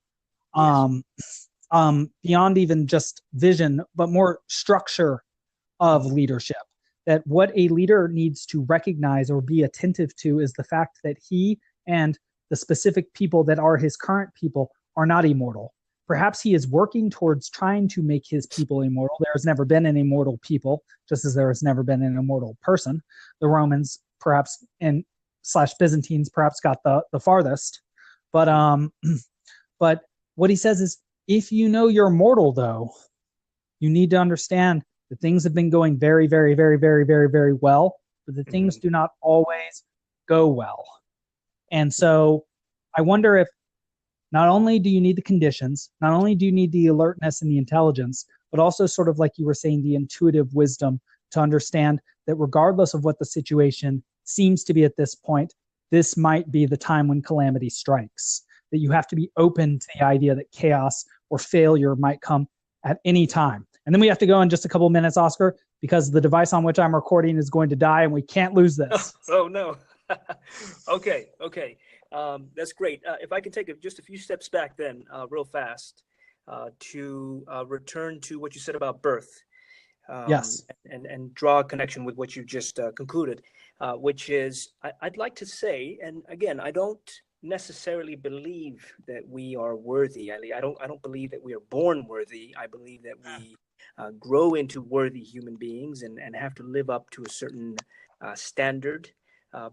beyond even just vision, but more structure of leadership. That what a leader needs to recognize or be attentive to is the fact that he and the specific people that are his current people are not immortal. Perhaps he is working towards trying to make his people immortal. There has never been an immortal people, just as there has never been an immortal person. The Romans, perhaps, and / Byzantines, perhaps got the farthest. But what he says is, if you know you're mortal, though, you need to understand that things have been going very, very, very, very, very, very well, but that things do not always go well. And so I wonder if not only do you need the conditions, not only do you need the alertness and the intelligence, but also, sort of like you were saying, the intuitive wisdom to understand that regardless of what the situation seems to be at this point, this might be the time when calamity strikes. That you have to be open to the idea that chaos or failure might come at any time. And then we have to go in just a couple minutes, Oscar, because the device on which I'm recording is going to die and we can't lose this. Oh no. Okay. That's great. If I can take just a few steps back then, real fast, to return to what you said about birth. Yes. And draw a connection with what you just concluded, which is, I'd like to say, and again, I don't necessarily believe that we are worthy. I don't believe that we are born worthy. I believe that we grow into worthy human beings and have to live up to a certain standard.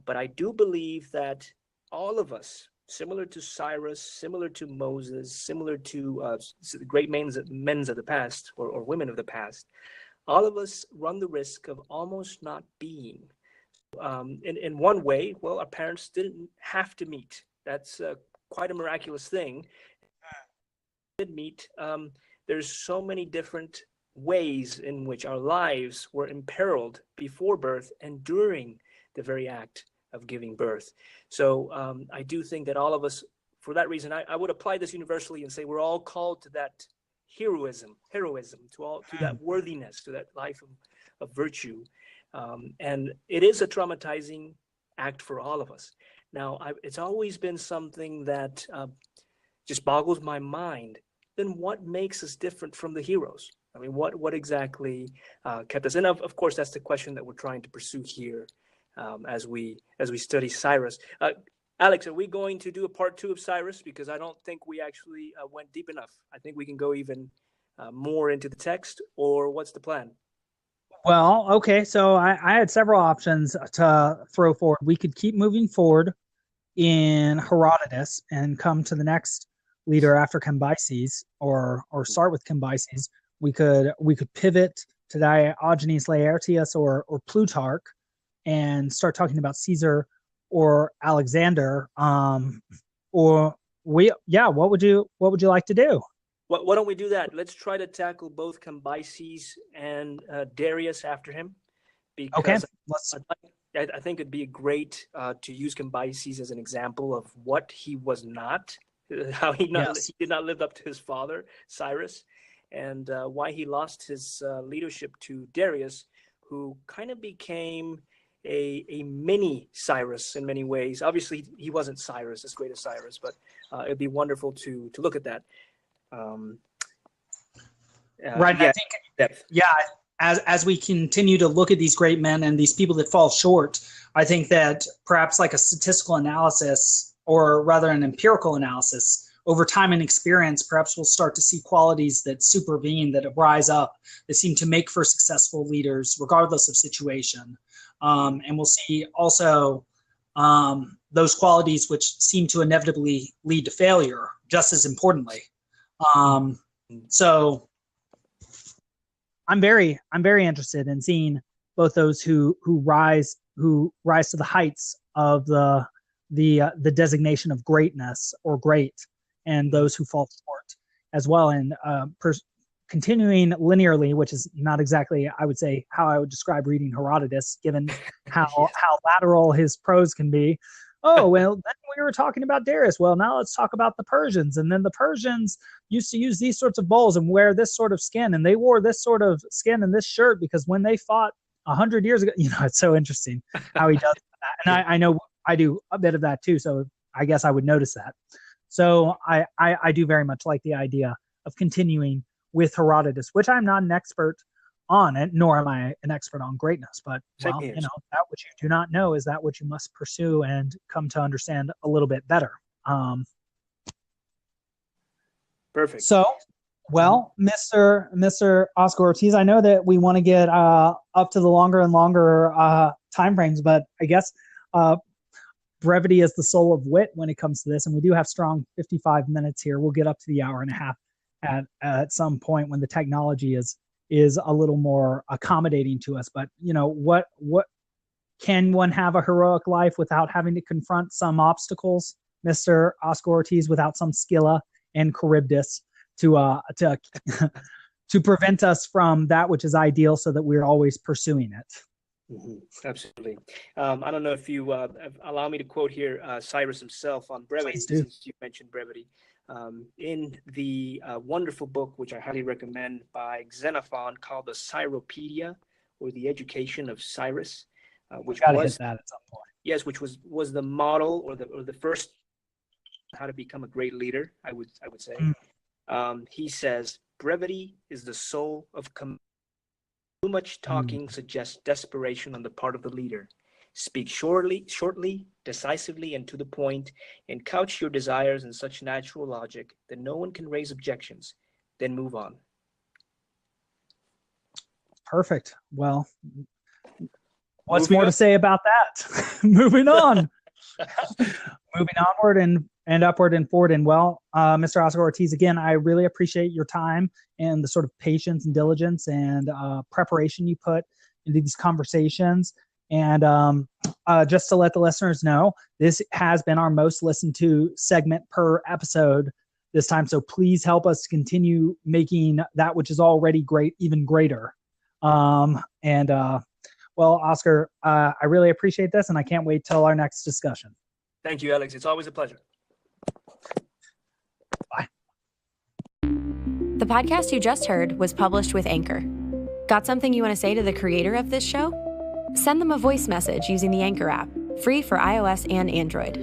But I do believe that all of us, similar to Cyrus, similar to Moses, similar to the great men of the past, or women of the past, all of us run the risk of almost not being. In one way, well, our parents didn't have to meet. That's quite a miraculous thing. Did meet. There's so many different ways in which our lives were imperiled before birth and during the very act of giving birth. So I do think that all of us, for that reason, I would apply this universally and say we're all called to that heroism, to that worthiness, to that life of virtue. And it is a traumatizing act for all of us. Now, it's always been something that just boggles my mind. Then what makes us different from the heroes? I mean, what exactly kept us? And of course, that's the question that we're trying to pursue here as we study Cyrus. Alex, are we going to do a part 2 of Cyrus? Because I don't think we actually went deep enough. I think we can go even more into the text, or what's the plan? Well, okay, so I had several options to throw forward. We could keep moving forward in Herodotus and come to the next leader after Cambyses, or start with Cambyses. We could pivot to Diogenes Laertius or Plutarch and start talking about Caesar or Alexander. What would you like to do? Why don't we do that? Let's try to tackle both Cambyses and Darius after him. Because I think it'd be great to use Cambyses as an example of what he was not, how he did not live up to his father, Cyrus, and why he lost his leadership to Darius, who kind of became a mini Cyrus in many ways. Obviously, he wasn't Cyrus, as great as Cyrus, but it'd be wonderful to look at that. Right. I think, as we continue to look at these great men and these people that fall short, I think that perhaps like a statistical analysis, or rather an empirical analysis, over time and experience, perhaps we'll start to see qualities that supervene, that rise up, that seem to make for successful leaders, regardless of situation. And we'll see also those qualities which seem to inevitably lead to failure, just as importantly. So I'm very interested in seeing both those who rise to the heights of the designation of greatness or great, and those who fall short as well. And continuing linearly, which is not exactly, I would say, how I would describe reading Herodotus, given how lateral his prose can be. Oh, well, then we were talking about Darius. Well, now let's talk about the Persians. And then the Persians used to use these sorts of bowls and wear this sort of skin. And they wore this sort of skin and this shirt because when they fought 100 years ago, it's so interesting how he does that. And I know I do a bit of that too. So I guess I would notice that. So I do very much like the idea of continuing with Herodotus, which I'm not an expert on it, nor am I an expert on greatness. But, well, that which you do not know is that which you must pursue and come to understand a little bit better. Perfect. So, well, Mr. Oscar Ortiz, I know that we want to get up to the longer and longer time frames, but I guess brevity is the soul of wit when it comes to this, and we do have strong 55 minutes here. We'll get up to the hour and a half at some point when the technology is a little more accommodating to us. But what can one have a heroic life without having to confront some obstacles, Mr. Oscar Ortiz, without some Scylla and Charybdis to prevent us from that which is ideal, so that we're always pursuing it. Mm-hmm. Absolutely. I don't know if you allow me to quote here Cyrus himself on brevity, since you mentioned brevity. In the wonderful book, which I highly recommend, by Xenophon, called the Cyropedia, or the Education of Cyrus, which was that at some point. Yes, which was the model or the first how to become a great leader, I would say. He says, brevity is the soul of too much talking suggests desperation on the part of the leader. Speak shortly, decisively, and to the point, and couch your desires in such natural logic that no one can raise objections. Then move on. Perfect. Well, what's more to say about that? Moving on. Moving onward and upward and forward. And well, Mr. Oscar Ortiz, again, I really appreciate your time and the sort of patience and diligence and preparation you put into these conversations. And just to let the listeners know, this has been our most listened to segment per episode this time. So please help us continue making that which is already great even greater. Well, Oscar, I really appreciate this, and I can't wait till our next discussion. Thank you, Alex. It's always a pleasure. Bye. The podcast you just heard was published with Anchor. Got something you want to say to the creator of this show? Send them a voice message using the Anchor app, free for iOS and Android.